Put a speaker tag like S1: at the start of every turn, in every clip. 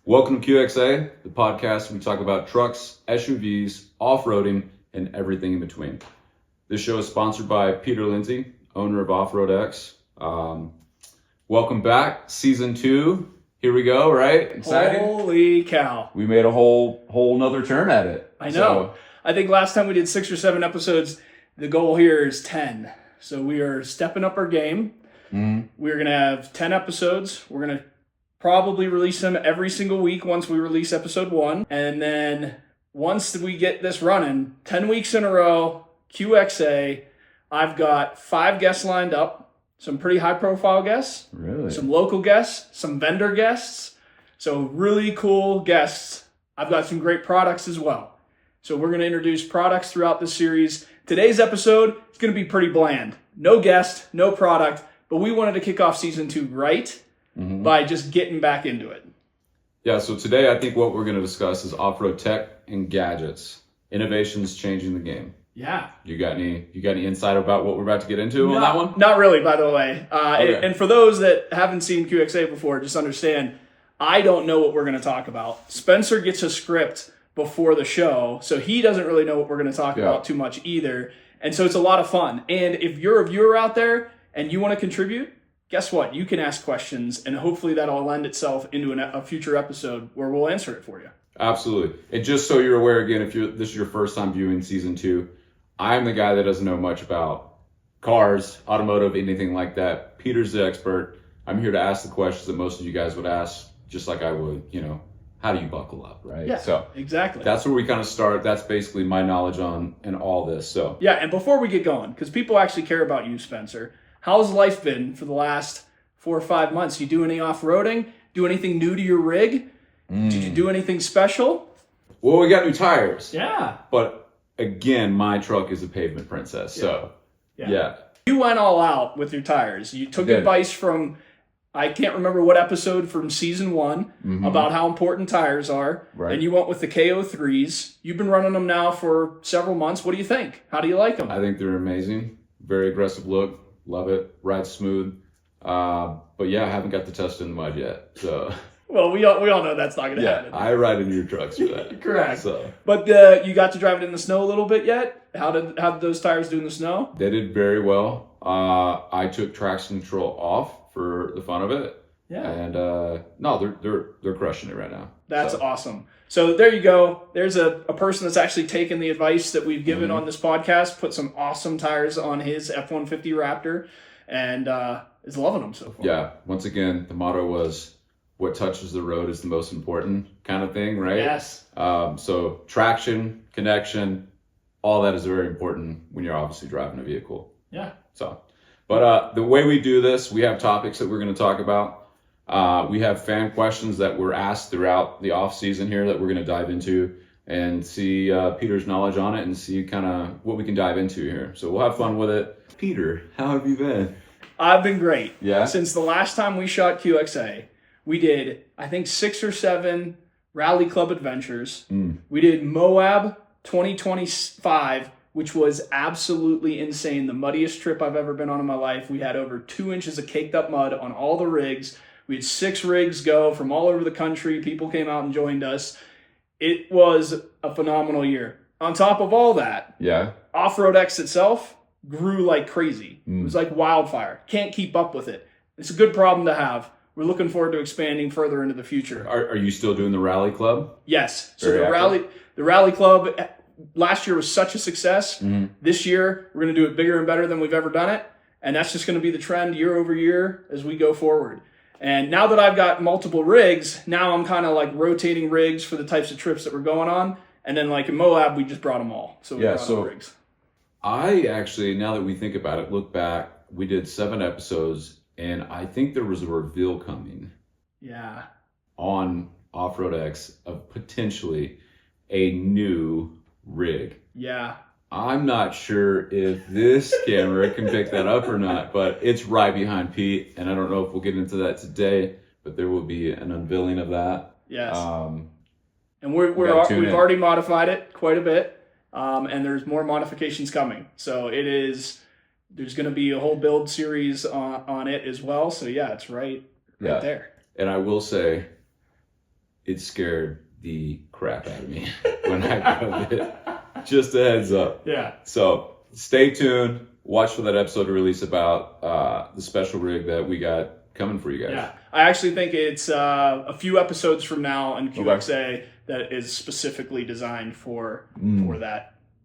S1: Welcome to QXA, the podcast where we talk about trucks, SUVs, off-roading, and everything in between. This show is sponsored by Peter Lindsay, owner of Off-RoadX. Welcome back, season 2. Here we go, right? Excited?
S2: Holy cow.
S1: We made a whole nother turn at it.
S2: I know. I think last time we did 6 or 7 episodes. The goal here is 10. So we are stepping up our game. We're going to have 10 episodes. We're going to probably release them every single week once we release episode 1. And then once we get this running, 10 weeks in a row, QXA, I've got 5 guests lined up. Some pretty high-profile guests.
S1: Really?
S2: Some local guests. Some vendor guests. So really cool guests. I've got some great products as well. So we're going to introduce products throughout this series. Today's episode is going to be pretty bland. No guest, no product, but we wanted to kick off season 2 right by just getting back into it.
S1: Yeah, so today I think what we're going to discuss is off-road tech and gadgets. Innovations changing the game.
S2: Yeah.
S1: You got any insight about what we're about to get into on that one?
S2: Not really, by the way.
S1: Okay.
S2: And for those that haven't seen QXA before, just understand, I don't know what we're going to talk about. Spencer gets a script before the show, so he doesn't really know what we're going to talk about too much either. And so it's a lot of fun. And if you're a viewer out there and you want to contribute, guess what? You can ask questions, and hopefully that'll lend itself into a future episode where we'll answer it for you.
S1: Absolutely. And just so you're aware, again, if this is your first time viewing season 2, I'm the guy that doesn't know much about cars, automotive, anything like that. Peter's the expert. I'm here to ask the questions that most of you guys would ask, just like I would, how do you buckle up, right?
S2: Yeah,
S1: so
S2: exactly.
S1: That's where we kind of start. That's basically my knowledge on and all this. So
S2: yeah, and before we get going, because people actually care about you, Spencer, how's life been for the last 4 or 5 months? You do any off-roading? Do anything new to your rig? Did you do anything special?
S1: Well, we got new tires.
S2: Yeah.
S1: But again, my truck is a pavement princess. So yeah.
S2: You went all out with your tires. You took advice from, I can't remember what episode from season 1 about how important tires are.
S1: Right.
S2: And you went with the KO3s. You've been running them now for several months. What do you think? How do you like them?
S1: I think they're amazing. Very aggressive look. Love it. Rides smooth. But yeah, I haven't got to test in the mud yet. So
S2: well, we all know that's not going to happen.
S1: I ride in your trucks for that.
S2: Correct.
S1: So.
S2: But you got to drive it in the snow a little bit yet? How did those tires do in the snow?
S1: They did very well. I took traction control off for the fun of it.
S2: Yeah.
S1: And no, they're crushing it right now.
S2: That's awesome. So there you go. There's a person that's actually taken the advice that we've given on this podcast, put some awesome tires on his F-150 Raptor, and is loving them so far.
S1: Yeah. Once again, the motto was, what touches the road is the most important kind of thing, right?
S2: Yes.
S1: So traction, connection, all that is very important when you're obviously driving a vehicle.
S2: Yeah.
S1: So, but the way we do this, we have topics that we're going to talk about. We have fan questions that were asked throughout the off season here that we're going to dive into and see Peter's knowledge on it and see kind of what we can dive into here. So we'll have fun with it. Peter, how have you been?
S2: I've been great.
S1: Yeah.
S2: Since the last time we shot QXA, we did, I think, 6 or 7 Rally Club adventures. We did Moab 2025, which was absolutely insane. The muddiest trip I've ever been on in my life. We had over 2 inches of caked up mud on all the rigs. We had 6 rigs go from all over the country. People came out and joined us. It was a phenomenal year. On top of all that, Off-RoadX itself grew like crazy. It was like wildfire. Can't keep up with it. It's a good problem to have. We're looking forward to expanding further into the future.
S1: Are you still doing the Rally Club?
S2: Yes. So the Rally Club last year was such a success. This year, we're going to do it bigger and better than we've ever done it. And that's just going to be the trend year over year as we go forward. And now that I've got multiple rigs, now I'm kind of like rotating rigs for the types of trips that we're going on. And then like in Moab, we just brought them all. So we brought all rigs.
S1: I actually, now that we think about it, look back, we did 7 episodes. And I think there was a reveal coming on Off-RoadX of potentially a new rig.
S2: Yeah.
S1: I'm not sure if this camera can pick that up or not, but it's right behind Pete. And I don't know if we'll get into that today, but there will be an unveiling of that.
S2: Yes. And we've already modified it quite a bit. And there's more modifications coming. So there's going to be a whole build series on it as well. So yeah, it's right there.
S1: And I will say, it scared the crap out of me when I drove it. Just a heads up.
S2: Yeah.
S1: So stay tuned. Watch for that episode to release about the special rig that we got coming for you guys.
S2: Yeah. I actually think it's a few episodes from now on QXA that is specifically designed for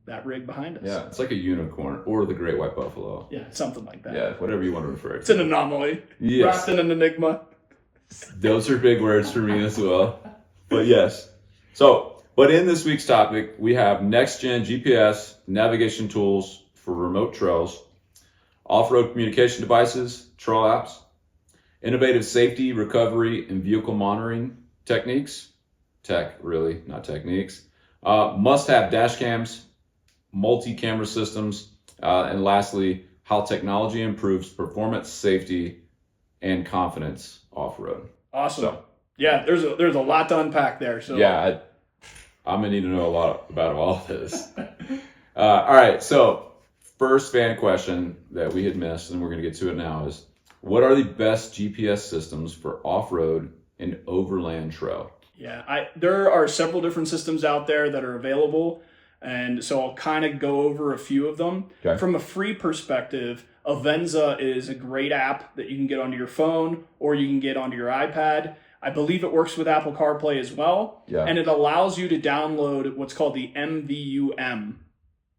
S2: that rig behind us.
S1: Yeah, it's like a unicorn or the great white buffalo.
S2: Yeah, something like that.
S1: Yeah, whatever you want to refer to.
S2: It's an anomaly.
S1: Yes.
S2: Wrapped in an enigma.
S1: Those are big words for me as well. But yes. So, but in this week's topic, we have next-gen GPS navigation tools for remote trails, off-road communication devices, trail apps, innovative safety, recovery, and vehicle monitoring techniques. Tech, really, not techniques. Must-have dash cams, multi-camera systems, and lastly, how technology improves performance, safety, and confidence off-road.
S2: Awesome.
S1: So,
S2: yeah, there's a lot to unpack there. So
S1: yeah, I'm gonna need to know a lot about all of this. All right, so first fan question that we had missed, and we're gonna get to it now, is what are the best GPS systems for off-road and overland trail?
S2: Yeah, there are several different systems out there that are available, and so I'll kind of go over a few of them.
S1: Okay.
S2: From a free perspective, Avenza is a great app that you can get onto your phone or you can get onto your iPad. I believe it works with Apple CarPlay as well, and it allows you to download what's called the MVUM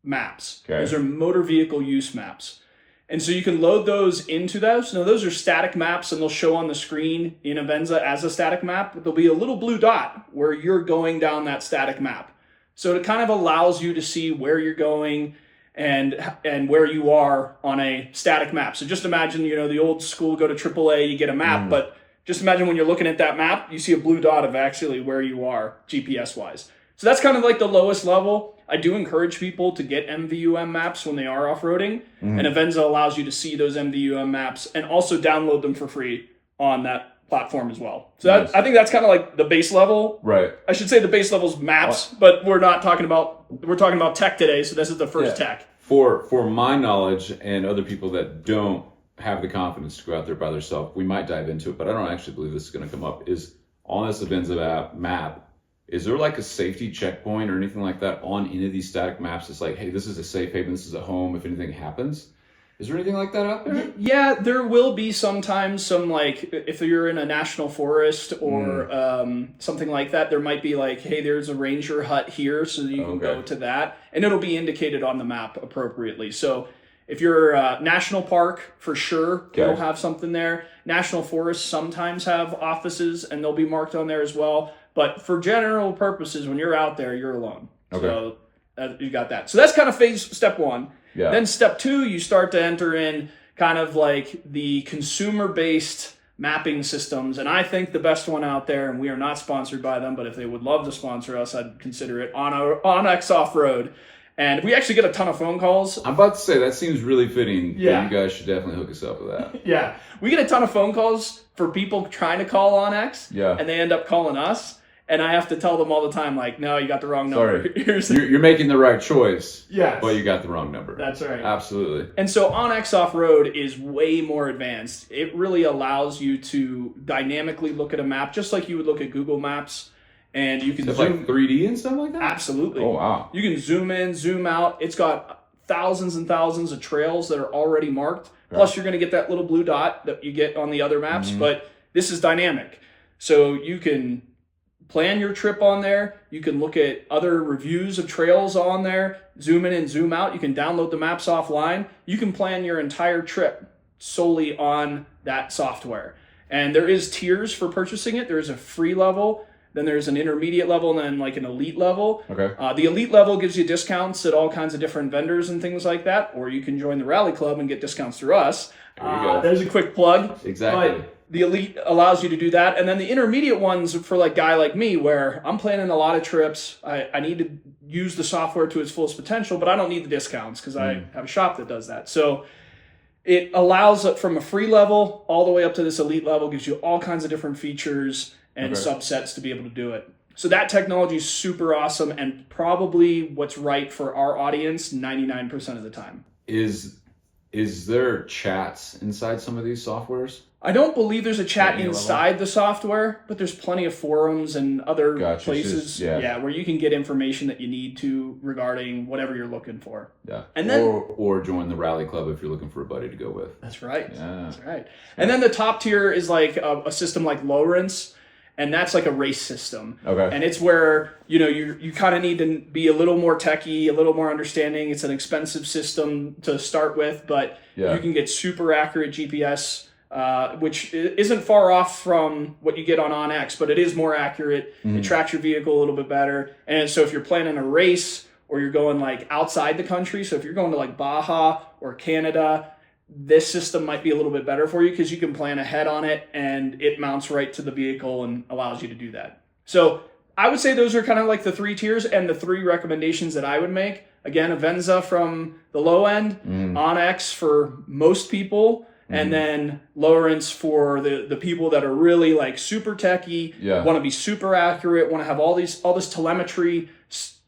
S2: maps.
S1: Okay.
S2: Those are motor vehicle use maps. And so you can load those into those. Now, those are static maps, and they'll show on the screen in Avenza as a static map. But there'll be a little blue dot where you're going down that static map. So it kind of allows you to see where you're going and where you are on a static map. So just imagine, the old school go to AAA, you get a map, but just imagine when you're looking at that map, you see a blue dot of actually where you are GPS-wise. So that's kind of like the lowest level. I do encourage people to get MVUM maps when they are off-roading, and Avenza allows you to see those MVUM maps and also download them for free on that platform as well. So I think that's kind of like the base level.
S1: Right.
S2: I should say the base level is maps, but we're talking about tech today, so this is the first tech.
S1: For my knowledge and other people that don't have the confidence to go out there by themselves, we might dive into it, but I don't actually believe this is going to come up, is on this Avenza map, is there like a safety checkpoint or anything like that on any of these static maps? It's like, hey, this is a safe haven, this is a home if anything happens. Is there anything like that out there?
S2: Yeah, there will be sometimes some, like, if you're in a national forest or something like that, there might be like, hey, there's a ranger hut here, so you can go to that. And it'll be indicated on the map appropriately. So if you're a national park, for sure, it'll have something there. National forests sometimes have offices, and they'll be marked on there as well. But for general purposes, when you're out there, you're alone.
S1: Okay.
S2: So you got that. So that's kind of step one.
S1: Yeah.
S2: Then step two, you start to enter in kind of like the consumer-based mapping systems. And I think the best one out there, and we are not sponsored by them, but if they would love to sponsor us, I'd consider it OnX Off-Road. And we actually get a ton of phone calls.
S1: I'm about to say, that seems really fitting.
S2: Yeah.
S1: You guys should definitely hook us up with that.
S2: Yeah. We get a ton of phone calls for people trying to call OnX.
S1: Yeah.
S2: And they end up calling us. And I have to tell them all the time, like, no, you got the wrong number.
S1: Sorry. You're making the right choice.
S2: Yes.
S1: But you got the wrong number.
S2: That's right.
S1: Absolutely.
S2: And so OnX Off-Road is way more advanced. It really allows you to dynamically look at a map, just like you would look at Google Maps. And you can
S1: It's like 3D and stuff like that?
S2: Absolutely.
S1: Oh, wow.
S2: You can zoom in, zoom out. It's got thousands and thousands of trails that are already marked.
S1: Right.
S2: Plus, you're going to get that little blue dot that you get on the other maps. But this is dynamic. So you can plan your trip on there. You can look at other reviews of trails on there, zoom in and zoom out. You can download the maps offline. You can plan your entire trip solely on that software. And there is tiers for purchasing it. There is a free level, then there's an intermediate level, and then like an elite level.
S1: Okay.
S2: The elite level gives you discounts at all kinds of different vendors and things like that, or you can join the Rally Club and get discounts through us.
S1: There you go.
S2: There's a quick plug.
S1: Exactly.
S2: But the elite allows you to do that. And then the intermediate ones for like guy like me, where I'm planning a lot of trips. I need to use the software to its fullest potential, but I don't need the discounts because I have a shop that does that. So it allows it from a free level all the way up to this elite level, gives you all kinds of different features and subsets to be able to do it. So that technology is super awesome and probably what's right for our audience 99% of the time.
S1: Is there chats inside some of these softwares?
S2: I don't believe there's a chat
S1: Any
S2: inside the software, but there's plenty of forums and other
S1: Gotcha.
S2: places, where you can get information that you need to regarding whatever you're looking for.
S1: Yeah.
S2: And then,
S1: or join the rally club if you're looking for a buddy to go with.
S2: That's right.
S1: Yeah.
S2: That's right. And then the top tier is like a system like Lowrance, and that's like a race system.
S1: Okay.
S2: And it's where, you kind of need to be a little more techie, a little more understanding. It's an expensive system to start with, but you can get super accurate GPS, which isn't far off from what you get on OnX, but it is more accurate. It tracks your vehicle a little bit better. And so if you're planning a race or you're going like outside the country, so if you're going to like Baja or Canada, this system might be a little bit better for you because you can plan ahead on it and it mounts right to the vehicle and allows you to do that. So I would say those are kind of like the 3 tiers and the 3 recommendations that I would make. Again, Avenza from the low end, OnX for most people, and then Lowrance for the people that are really like super techie, want to be super accurate, want to have all this telemetry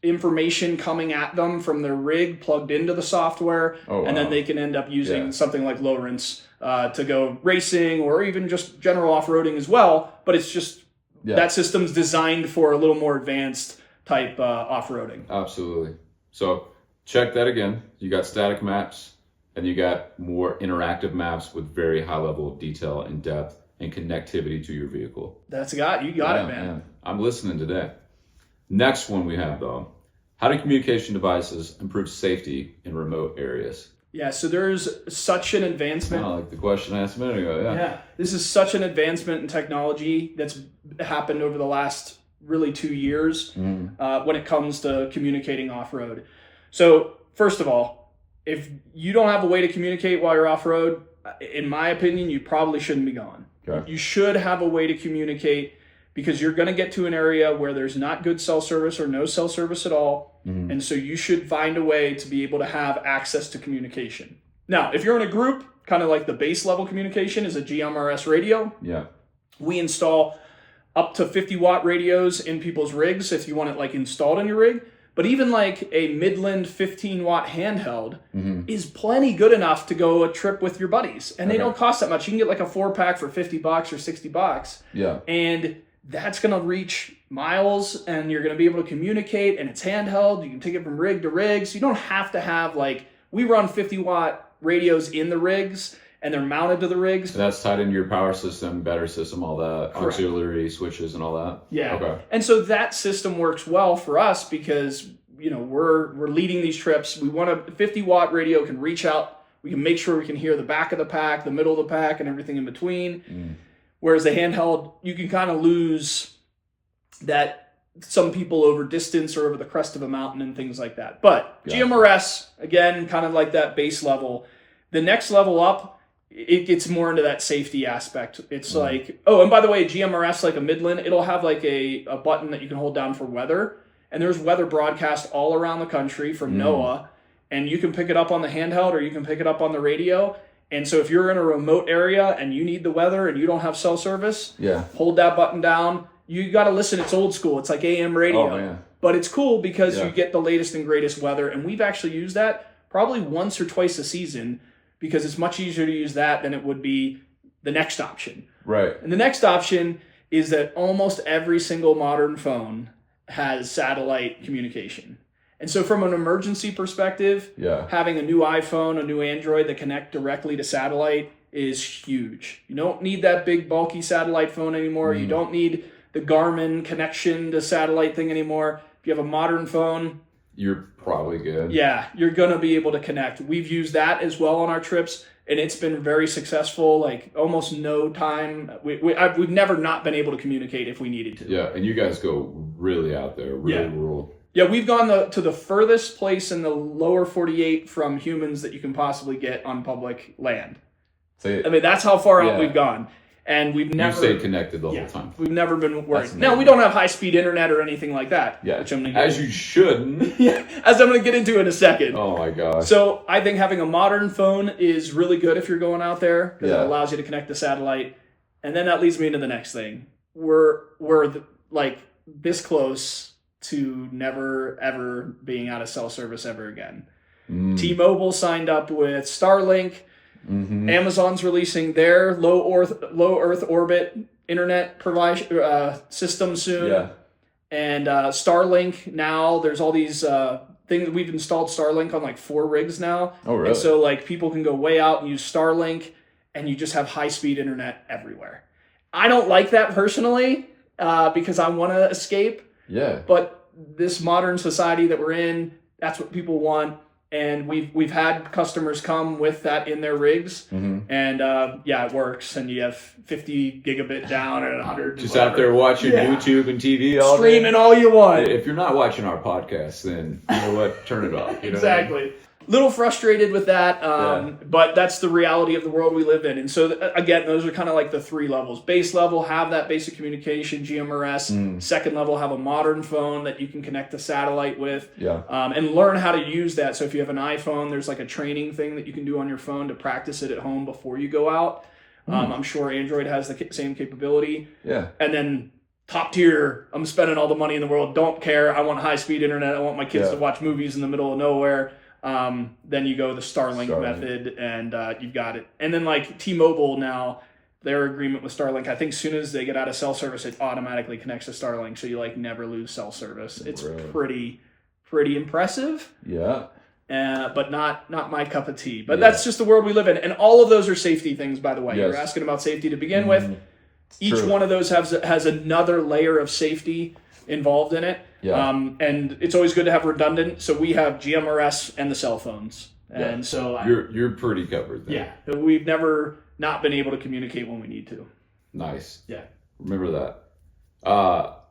S2: information coming at them from their rig plugged into the software, and then they can end up using something like Lowrance to go racing or even just general off-roading as well. But it's just that system's designed for a little more advanced type off-roading.
S1: Absolutely. So check that again. You got static maps, and you got more interactive maps with very high level of detail and depth and connectivity to your vehicle.
S2: You got it, man.
S1: I'm listening today. Next one we have, though, how do communication devices improve safety in remote areas?
S2: Yeah, so there's such an advancement.
S1: Like the question I asked a minute ago,
S2: Yeah, this is such an advancement in technology that's happened over the last really 2 years when it comes to communicating off-road. So first of all, if you don't have a way to communicate while you're off-road, in my opinion, you probably shouldn't be going.
S1: Okay.
S2: You should have a way to communicate because you're going to get to an area where there's not good cell service or no cell service at all. And so you should find a way to be able to have access to communication. Now, if you're in a group, kind of like the base level communication is a GMRS radio.
S1: Yeah.
S2: We install up to 50 watt radios in people's rigs if you want it like installed in your rig. But even like a Midland 15 watt handheld is plenty good enough to go a trip with your buddies. And they don't cost that much. You can get like a 4-pack for $50 or $60.
S1: Yeah.
S2: And that's going to reach miles and you're going to be able to communicate, and it's handheld. You can take it from rig to rig. So you don't have to have we run 50 watt radios in the rigs and they're mounted to the rigs.
S1: And that's tied into your power system, battery system, all that,
S2: Correct.
S1: Auxiliary switches and all that.
S2: Yeah.
S1: Okay.
S2: And so that system works well for us because, we're leading these trips. We want a 50 watt radio can reach out. We can make sure we can hear the back of the pack, the middle of the pack, and everything in between. Whereas the handheld, you can kind of lose that some people over distance or over the crest of a mountain and things like that. But GMRS, again, kind of like that base level. The next level up, it gets more into that safety aspect. It's like, and by the way, GMRS, like a Midland, it'll have like a button that you can hold down for weather. And there's weather broadcast all around the country from NOAA. And you can pick it up on the handheld or you can pick it up on the radio. And so if you're in a remote area and you need the weather and you don't have cell service, hold that button down. You got to listen. It's old school. It's like AM radio.
S1: Oh, man.
S2: But it's cool because you get the latest and greatest weather. And we've actually used that probably once or twice a season because it's much easier to use that than it would be the next option.
S1: Right.
S2: And the next option is that almost every single modern phone has satellite communication. And so from an emergency perspective, having a new iPhone, a new Android that connect directly to satellite is huge. You don't need that big bulky satellite phone anymore. You don't need the Garmin connection to satellite thing anymore. If you have a modern phone,
S1: you're probably good.
S2: Yeah, you're going to be able to connect. We've used that as well on our trips, and it's been very successful, like almost no time. We've never not been able to communicate if we needed to.
S1: Yeah, and you guys go really out there, really rural.
S2: Yeah, we've gone to the furthest place in the lower 48 from humans that you can possibly get on public land. I mean, that's how far out we've gone. And we've never...
S1: You stayed connected the whole time.
S2: We've never been worried. Now, we don't have high-speed internet or anything like that.
S1: Yeah,
S2: which I'm gonna
S1: as you shouldn't.
S2: As I'm going to get into in a second.
S1: Oh, my gosh.
S2: So I think having a modern phone is really good if you're going out there because it allows you to connect to satellite. And then that leads me into the next thing. We're like this close to never, ever being out of cell service ever again. T-Mobile signed up with Starlink. Amazon's releasing their low Earth orbit internet system soon.
S3: Yeah.
S2: And Starlink now, there's all these things. We've installed Starlink on like 4 rigs now.
S3: Oh, really?
S2: And so like people can go way out and use Starlink, and you just have high-speed internet everywhere. I don't like that personally because I want to escape.
S3: Yeah.
S2: But this modern society that we're in, that's what people want. And we've had customers come with that in their rigs, and it works. And you have 50 gigabit down and 100.
S1: Just out there watching YouTube and TV all day.
S2: Streaming all you want.
S1: If you're not watching our podcast, then you know what? Turn it off. You know
S2: Exactly.
S1: what I mean?
S2: Little frustrated with that, but that's the reality of the world we live in. And so, again, those are kind of like the 3 levels. Base level, have that basic communication, GMRS. Second level, have a modern phone that you can connect to satellite with.
S3: Yeah.
S2: And learn how to use that. So if you have an iPhone, there's like a training thing that you can do on your phone to practice it at home before you go out. I'm sure Android has the same capability.
S3: Yeah.
S2: And then top tier, I'm spending all the money in the world, don't care. I want high-speed internet. I want my kids to watch movies in the middle of nowhere. Then you go the Starlink method, and you've got it. And then like T-Mobile now, their agreement with Starlink, I think as soon as they get out of cell service, it automatically connects to Starlink, so you like never lose cell service. It's pretty impressive.
S3: Yeah.
S2: But not my cup of tea. But that's just the world we live in. And all of those are safety things, by the way.
S3: Yes.
S2: You're asking about safety to begin with. Each one of those has another layer of safety involved in it.
S3: Yeah.
S2: And it's always good to have redundant. So we have GMRS and the cell phones. And so
S1: you're pretty covered there.
S2: Yeah. We've never not been able to communicate when we need to.
S1: Nice.
S2: Yeah.
S1: Remember that.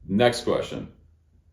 S1: Next question.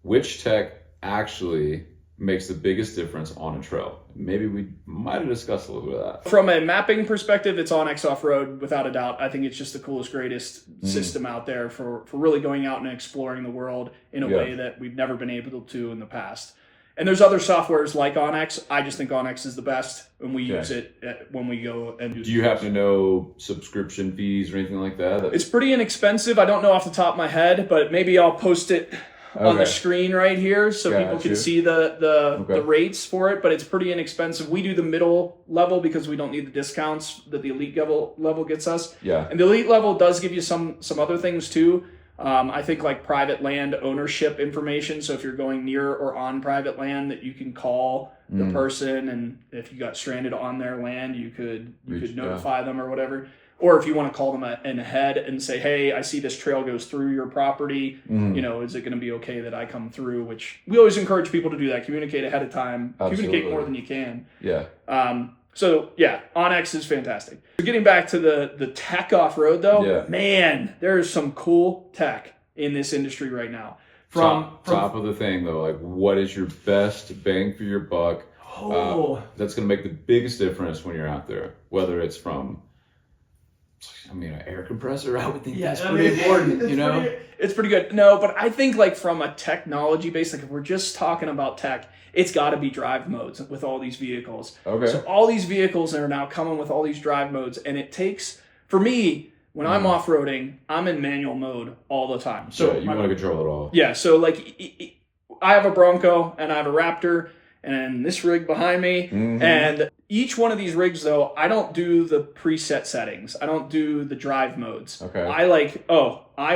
S1: Which tech actually makes the biggest difference on a trail? Maybe we might have discussed a little bit of that.
S2: From a mapping perspective, it's OnX Off-Road, without a doubt. I think it's just the coolest, greatest system out there for really going out and exploring the world in a way that we've never been able to in the past. And there's other softwares like OnX. I just think OnX is the best, and we use it when we go and do.
S1: Do you happen to know subscription fees or anything like that?
S2: It's pretty inexpensive. I don't know off the top of my head, but maybe I'll post it on the screen right here so people can see the rates for it, but it's pretty inexpensive. We do the middle level because we don't need the discounts that the elite level gets us.
S3: Yeah.
S2: And the elite level does give you some other things too. I think like private land ownership information. So if you're going near or on private land, that you can call the person, and if you got stranded on their land, you could notify them or whatever. Or if you want to call them in ahead and say, hey, I see this trail goes through your property, is it going to be okay that I come through? Which we always encourage people to do that. Communicate ahead of time.
S3: Absolutely.
S2: Communicate more than you can.
S3: Yeah.
S2: So yeah, OnX is fantastic. Getting back to the tech off-road though, man, there's some cool tech in this industry right now. From
S1: top of the thing though, like what is your best bang for your buck? That's going to make the biggest difference when you're out there, whether it's from an air compressor, I would think that's pretty important,
S2: It's pretty good. No, but I think like from a technology base, like if we're just talking about tech, it's got to be drive modes with all these vehicles.
S3: Okay.
S2: So all these vehicles are now coming with all these drive modes, and it takes, for me, when I'm off-roading, I'm in manual mode all the time. So
S1: you want to control it all.
S2: Yeah, so like I have a Bronco and I have a Raptor and this rig behind me, and each one of these rigs though, I don't do the preset settings. I don't do the drive modes.
S3: Okay.
S2: I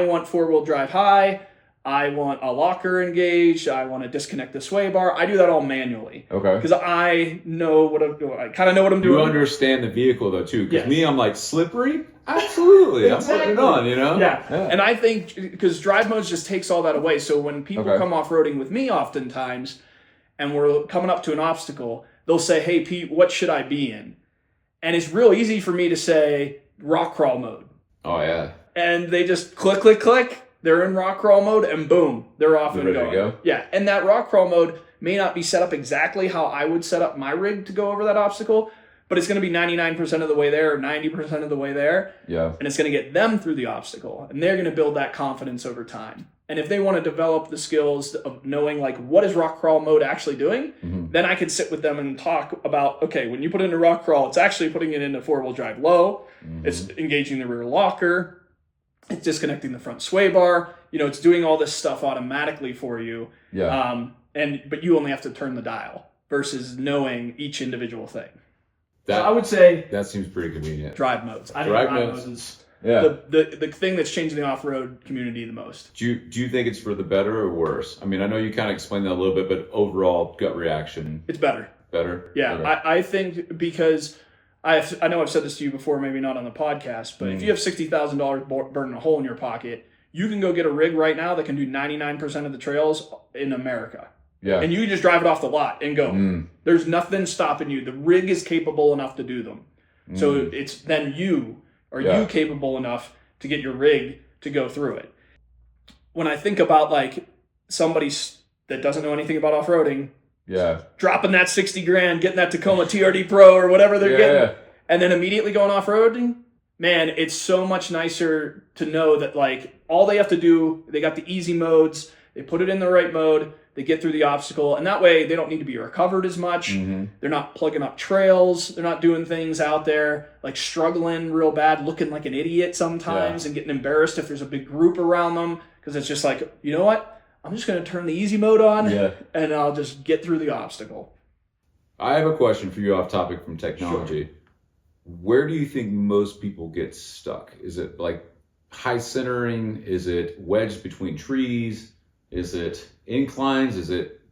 S2: want 4-wheel drive high. I want a locker engaged. I want to disconnect the sway bar. I do that all manually.
S3: Okay.
S2: Because I know what I'm doing. I kind of know what I'm doing.
S1: You understand the vehicle though too. Because me, I'm like slippery. Absolutely, I'm putting it on.
S2: Yeah. And I think because drive modes just takes all that away. So when people come off roading with me, oftentimes, and we're coming up to an obstacle, they'll say, "Hey Pete, what should I be in?" And it's real easy for me to say rock crawl mode.
S1: Oh yeah.
S2: And they just click, click, click. They're in rock crawl mode, and boom, they're off and going.
S3: Go.
S2: Yeah, and that rock crawl mode may not be set up exactly how I would set up my rig to go over that obstacle, but it's going to be 99% of the way there, or 90% of the way there.
S3: Yeah.
S2: And it's going to get them through the obstacle, and they're going to build that confidence over time. And if they want to develop the skills of knowing like what is rock crawl mode actually doing, then I could sit with them and talk about, okay, when you put it into rock crawl, it's actually putting it into 4-wheel drive low. It's engaging the rear locker. It's disconnecting the front sway bar. It's doing all this stuff automatically for you.
S3: Yeah.
S2: But you only have to turn the dial versus knowing each individual thing. So I would say
S1: that seems pretty convenient.
S2: drive modes. I think
S1: Drive
S2: drive
S1: modes.
S2: modes is the thing that's changing the off-road community the most.
S1: Do you think it's for the better or worse? I mean, I know you kind of explained that a little bit, but overall gut reaction.
S2: It's better.
S1: Better?
S2: Yeah,
S1: Okay.
S2: I think because I know I've said this to you before, maybe not on the podcast, but if you have $60,000 burning a hole in your pocket, you can go get a rig right now that can do 99% of the trails in America.
S1: Yeah.
S2: And you can just drive it off the lot and go. There's nothing stopping you. The rig is capable enough to do them. So it's then you capable enough to get your rig to go through it. When I think about like somebody that doesn't know anything about off-roading, dropping that 60 grand, getting that Tacoma TRD Pro or whatever they're getting, and then immediately going off-roading, man, it's so much nicer to know that like all they have to do, they got the easy modes, they put it in the right mode, they get through the obstacle, and that way they don't need to be recovered as much. They're not plugging up trails. They're not doing things out there like struggling real bad, looking like an idiot sometimes and getting embarrassed if there's a big group around them, because it's just like, you know what? I'm just going to turn the easy mode on and I'll just get through the obstacle.
S1: I have a question for you off topic from technology. Sure. Where do you think most people get stuck? Is it like high centering? Is it wedged between trees? Is it inclines? Is it,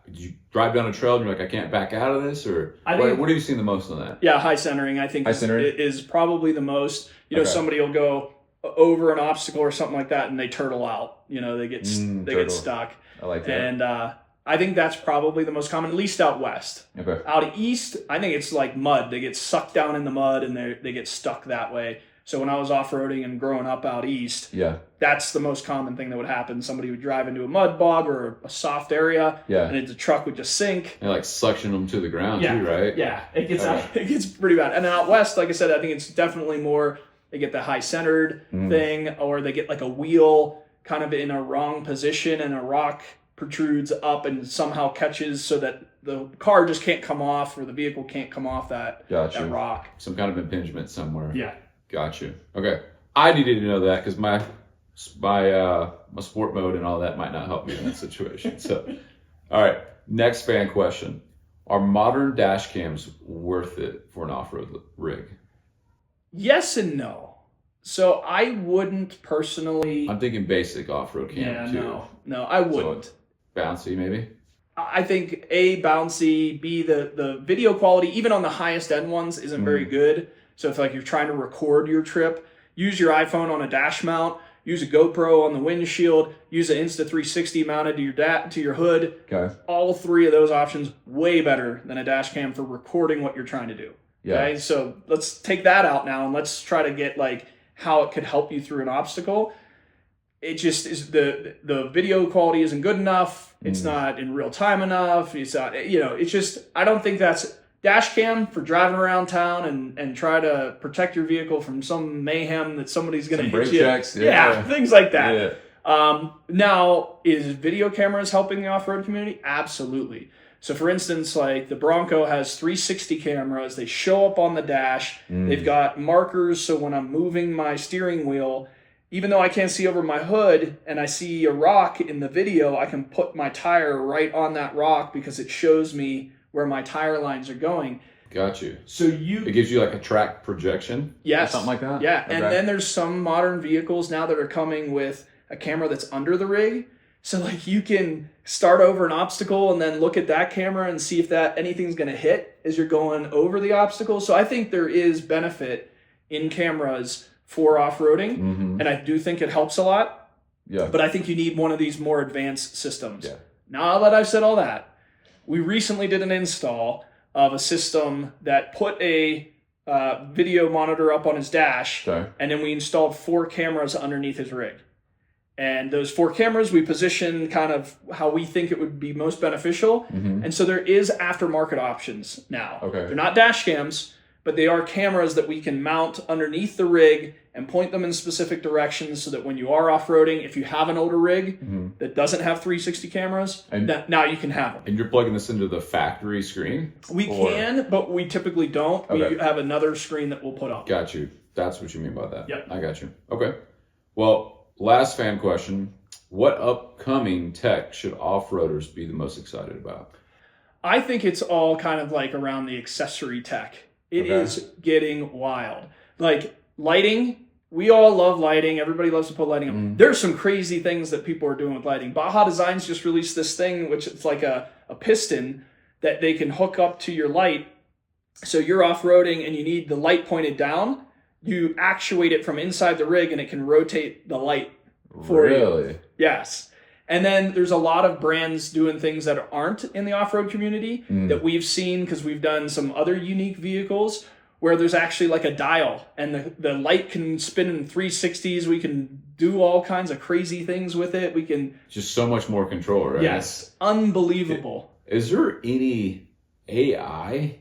S1: you drive down a trail and you're like, I can't back out of this? Or what are you seeing the most on that?
S2: Yeah, high centering, I think is probably the most. You know, somebody will go over an obstacle or something like that and they turtle out. You know, they get get stuck.
S1: I like that.
S2: And I think that's probably the most common, at least out west.
S1: Okay.
S2: Out east, I think it's like mud. They get sucked down in the mud and they get stuck that way. So when I was off-roading and growing up out east, that's the most common thing that would happen. Somebody would drive into a mud bog or a soft area, and the truck would just sink.
S1: And like suction them to the ground too, right?
S2: Yeah, it gets pretty bad. And then out west, like I said, I think it's definitely more, they get the high-centered thing, or they get like a wheel kind of in a wrong position and a rock protrudes up and somehow catches so that the car just can't come off or the vehicle can't come off that rock.
S1: Some kind of impingement somewhere.
S2: Yeah.
S1: Got you. Okay. I needed to know that because my sport mode and all that might not help me in that situation. So, all right. Next fan question. Are modern dash cams worth it for an off-road rig?
S2: Yes and no. So I wouldn't personally.
S1: I'm thinking basic off-road cam too.
S2: No, I wouldn't.
S1: So bouncy maybe?
S2: I think A, bouncy, B, the video quality, even on the highest end ones, isn't very good. So if like you're trying to record your trip, use your iPhone on a dash mount, use a GoPro on the windshield, use an Insta360 mounted to your hood.
S1: Okay.
S2: All three of those options way better than a dash cam for recording what you're trying to do.
S1: Yeah.
S2: Okay, so let's take that out now and let's try to get like how it could help you through an obstacle. It just is the video quality isn't good enough. It's not in real time enough. It's not, it's just, I don't think that's dash cam for driving around town and try to protect your vehicle from some mayhem that somebody's going to hit you.
S1: Checks,
S2: things like that. Yeah. Now, is video cameras helping the off-road community? Absolutely. So for instance, like the Bronco has 360 cameras. They show up on the dash. They've got markers. So when I'm moving my steering wheel, even though I can't see over my hood and I see a rock in the video, I can put my tire right on that rock because it shows me where my tire lines are going.
S1: Got you.
S2: So it
S1: gives you like a track projection?
S2: Yes.
S1: Or something like that?
S2: Yeah. Okay. And then there's some modern vehicles now that are coming with a camera that's under the rig. So like you can start over an obstacle and then look at that camera and see if anything's going to hit as you're going over the obstacle. So I think there is benefit in cameras for off-roading. And I do think it helps a lot. Yeah. But I think you need one of these more advanced systems. Yeah. Now that I've said all that, we recently did an install of a system that put a video monitor up on his dash, and then we installed 4 cameras underneath his rig. And those 4 cameras we positioned kind of how we think it would be most beneficial. And so there is aftermarket options now. Okay. They're not dash cams, but they are cameras that we can mount underneath the rig and point them in specific directions so that when you are off-roading, if you have an older rig that doesn't have 360 cameras, now you can have them.
S1: And you're plugging this into the factory screen?
S2: We can, but we typically don't. Okay. We have another screen that we'll put up.
S1: Got you. That's what you mean by that.
S2: Yep.
S1: I got you. Okay. Well, last fan question. What upcoming tech should off-roaders be the most excited about?
S2: I think it's all kind of like around the accessory tech. It is getting wild. Like lighting, we all love lighting. Everybody loves to put lighting on. There's some crazy things that people are doing with lighting. Baja Designs just released this thing, which it's like a piston that they can hook up to your light. So you're off-roading and you need the light pointed down. You actuate it from inside the rig and it can rotate the light for you.
S1: Really?
S2: Yes. And then there's a lot of brands doing things that aren't in the off-road community that we've seen because we've done some other unique vehicles where there's actually like a dial and the light can spin in 360s. We can do all kinds of crazy things with it. We can...
S1: Just so much more control, right?
S2: Yes. Unbelievable.
S1: Is there any AI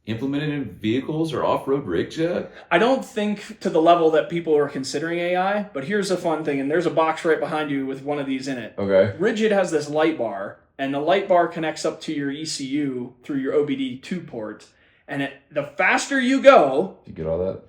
S1: implemented in vehicles or off-road rigs yet?
S2: I don't think to the level that people are considering AI, but here's a fun thing, and there's a box right behind you with one of these in it.
S1: Okay.
S2: Rigid has this light bar, and the light bar connects up to your ECU through your OBD2 port, and the faster you go...
S1: Did you get all that?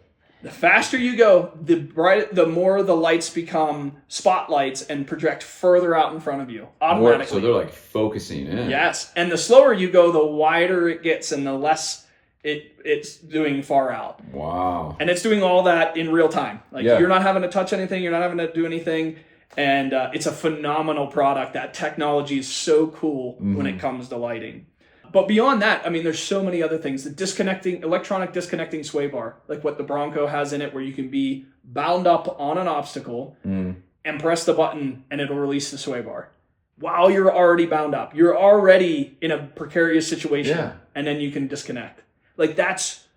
S2: The faster you go, the more the lights become spotlights and project further out in front of you automatically.
S1: So they're like focusing in.
S2: Yes, and the slower you go, the wider it gets and the less... It's doing far out.
S1: Wow.
S2: And it's doing all that in real time. Like you're not having to touch anything. You're not having to do anything. And it's a phenomenal product. That technology is so cool when it comes to lighting. But beyond that, I mean, there's so many other things. The electronic disconnecting sway bar, like what the Bronco has in it, where you can be bound up on an obstacle and press the button and it'll release the sway bar. While you're already bound up. You're already in a precarious situation and then you can disconnect. Like that's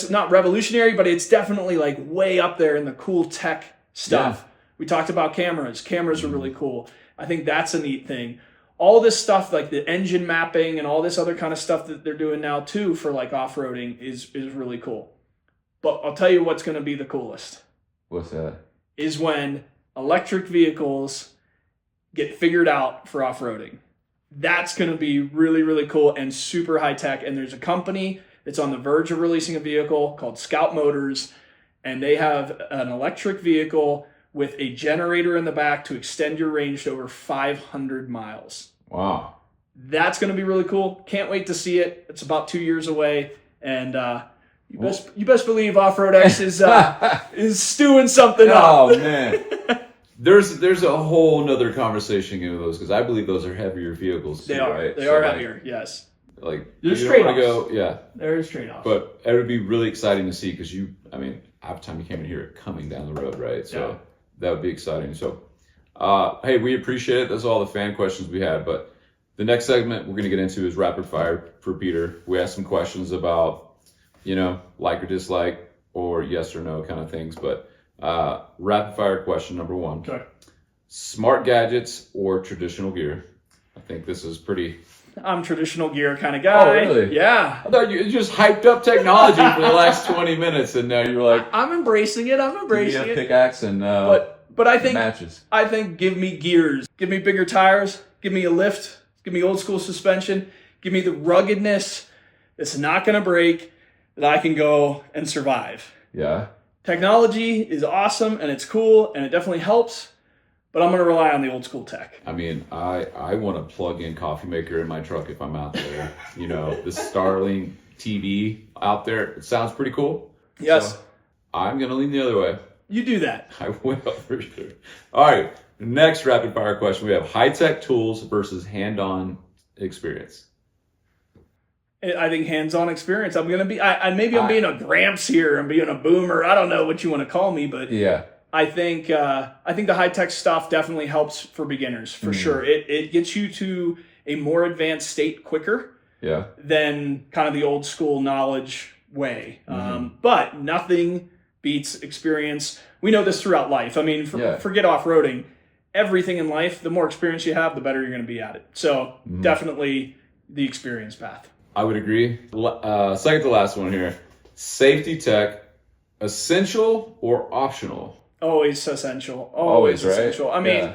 S2: not revolutionary, but it's definitely like way up there in the cool tech stuff. Yeah. We talked about cameras. Cameras are really cool. I think that's a neat thing. All this stuff like the engine mapping and all this other kind of stuff that they're doing now too for like off-roading is really cool. But I'll tell you what's going to be the coolest.
S1: What's that? Is
S2: when electric vehicles get figured out for off-roading. That's going to be really, really cool and super high tech. And there's a company that's on the verge of releasing a vehicle called Scout Motors, and they have an electric vehicle with a generator in the back to extend your range to over 500 miles.
S1: Wow.
S2: That's going to be really cool. Can't wait to see it. It's about 2 years away, and you best believe Off-RoadX is stewing something up.
S1: Oh, man. There's a whole nother conversation into those, because I believe those are heavier vehicles too,
S2: They are.
S1: right?
S2: They are heavier, yes.
S1: Like
S2: there's
S1: you
S2: trade-offs. There's trade-offs.
S1: But it would be really exciting to see because every time you came in here, it coming down the road, right? So that would be exciting. So, hey, we appreciate it. That's all the fan questions we had. But the next segment we're going to get into is rapid fire for Peter. We asked some questions about, like or dislike or yes or no kind of things. But rapid fire question number 1.
S2: Okay.
S1: Smart gadgets or traditional gear? I think this is pretty...
S2: I'm traditional gear kind of guy.
S1: Oh, really?
S2: Yeah.
S1: I thought you just hyped up technology for the last 20 minutes, and now you're like...
S2: I'm embracing it. Give me
S1: a pickaxe and
S2: but I think
S1: matches.
S2: I think give me gears. Give me bigger tires. Give me a lift. Give me old school suspension. Give me the ruggedness that's not going to break, that I can go and survive.
S1: Yeah.
S2: Technology is awesome, and it's cool, and it definitely helps. But I'm going to rely on the old school tech.
S1: I mean, I want a plug-in coffee maker in my truck if I'm out there. The Starlink TV out there. It sounds pretty cool.
S2: Yes.
S1: So I'm going to lean the other way.
S2: You do that.
S1: I will, for sure. All right. Next rapid fire question. We have high-tech tools versus hand-on experience.
S2: I think hands-on experience. I'm going to be... I'm being a Gramps here. I'm being a boomer. I don't know what you want to call me, but...
S1: Yeah.
S2: I think the high-tech stuff definitely helps for beginners, for sure. It gets you to a more advanced state quicker than kind of the old school knowledge way. But nothing beats experience. We know this throughout life. I mean, forget off-roading. Everything in life, the more experience you have, the better you're going to be at it. So definitely the experience path.
S1: I would agree. Second to last one here. Safety tech, essential or optional?
S2: Always essential.
S1: Always right?
S2: Essential. I mean,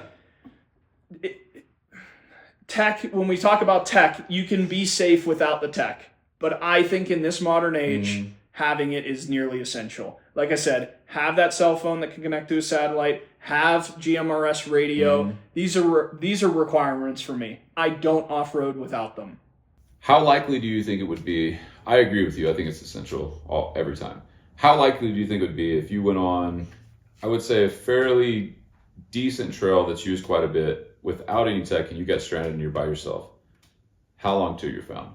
S2: tech, when we talk about tech, you can be safe without the tech. But I think in this modern age, having it is nearly essential. Like I said, have that cell phone that can connect to a satellite, have GMRS radio. These are requirements for me. I don't off-road without them.
S1: How likely do you think it would be? I agree with you. I think it's essential every time. How likely do you think it would be if you went on, I would say, a fairly decent trail that's used quite a bit without any tech and you get stranded and you're by yourself? How long till you're found?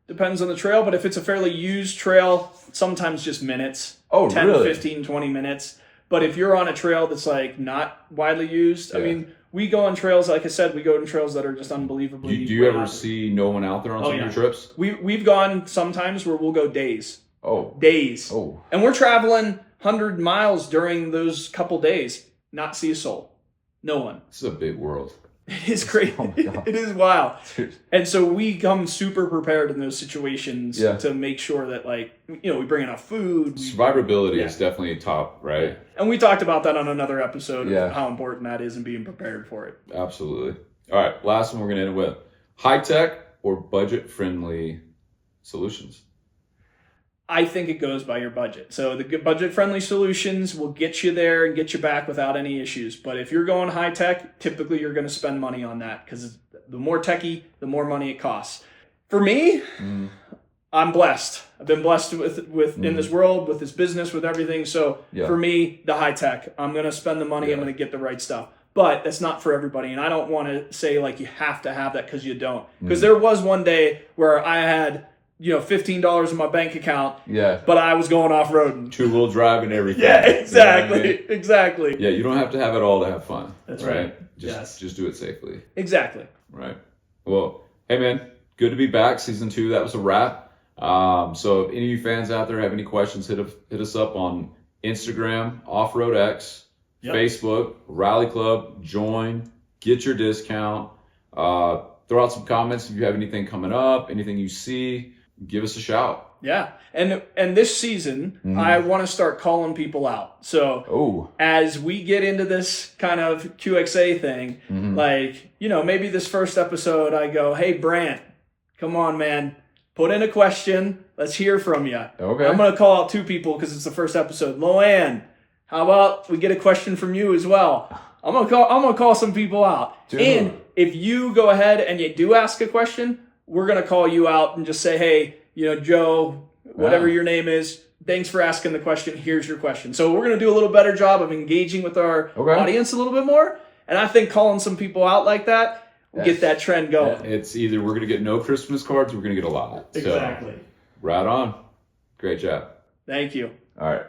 S2: Depends on the trail, but if it's a fairly used trail, sometimes just minutes.
S1: Oh,
S2: 10,
S1: really?
S2: 15, 20 minutes. But if you're on a trail that's like not widely used, I mean, we go on trails, like I said, we go on trails that are just unbelievably.
S1: Do you ever see no one out there on some of your trips?
S2: We've gone sometimes where we'll go days.
S1: Oh.
S2: Days.
S1: Oh.
S2: And we're traveling 100 miles during those couple days, not see a soul. No one.
S1: This is a big world.
S2: It is crazy.
S1: Oh my God.
S2: It is wild.
S1: Dude.
S2: And so we come super prepared in those situations
S1: Yeah.
S2: to make sure that, like, you know, we bring enough food.
S1: Survivability is definitely top, right?
S2: And we talked about that on another episode
S1: Yeah.
S2: of how important that is and being prepared for it.
S1: Absolutely. All right, last one we're going to end with. High-tech or budget-friendly solutions?
S2: I think it goes by your budget. So the good budget-friendly solutions will get you there and get you back without any issues. But if you're going high-tech, typically you're going to spend money on that because the more techy, the more money it costs. For me, I'm blessed. I've been blessed with in this world, with this business, with everything. So for me, the high-tech, I'm going to spend the money. I'm going to get the right stuff. But that's not for everybody. And I don't want to say like you have to have that because you don't. Because there was one day where I had $15 in my bank account. Yeah. But I was going off-roading.
S1: Two-wheel drive and everything.
S2: Yeah, exactly.
S1: You know what I mean?
S2: Exactly.
S1: Yeah, you don't have to have it all to have fun.
S2: That's right.
S1: Just do it safely.
S2: Exactly.
S1: Right. Well, hey man, good to be back. Season 2, that was a wrap. So if any of you fans out there have any questions, hit us up on Instagram, Off-RoadX, Facebook, Rally Club, join, get your discount. Throw out some comments if you have anything coming up, anything you see. Give us a shout.
S2: Yeah. And this season, I want to start calling people out. So as we get into this kind of QXA thing, like, maybe this first episode I go, hey, Brant, come on, man. Put in a question. Let's hear from you. Okay. I'm going to call out 2 people because it's the first episode. Loanne, how about we get a question from you as well? I'm gonna call some people out. Dude. And if you go ahead and you do ask a question, we're gonna call you out and just say, hey, Joe, whatever your name is, thanks for asking the question. Here's your question. So we're gonna do a little better job of engaging with our audience a little bit more. And I think calling some people out like that will get that trend going.
S1: It's either we're gonna get no Christmas cards or we're gonna get a lot.
S2: Exactly.
S1: So, right on. Great job.
S2: Thank you.
S1: All right.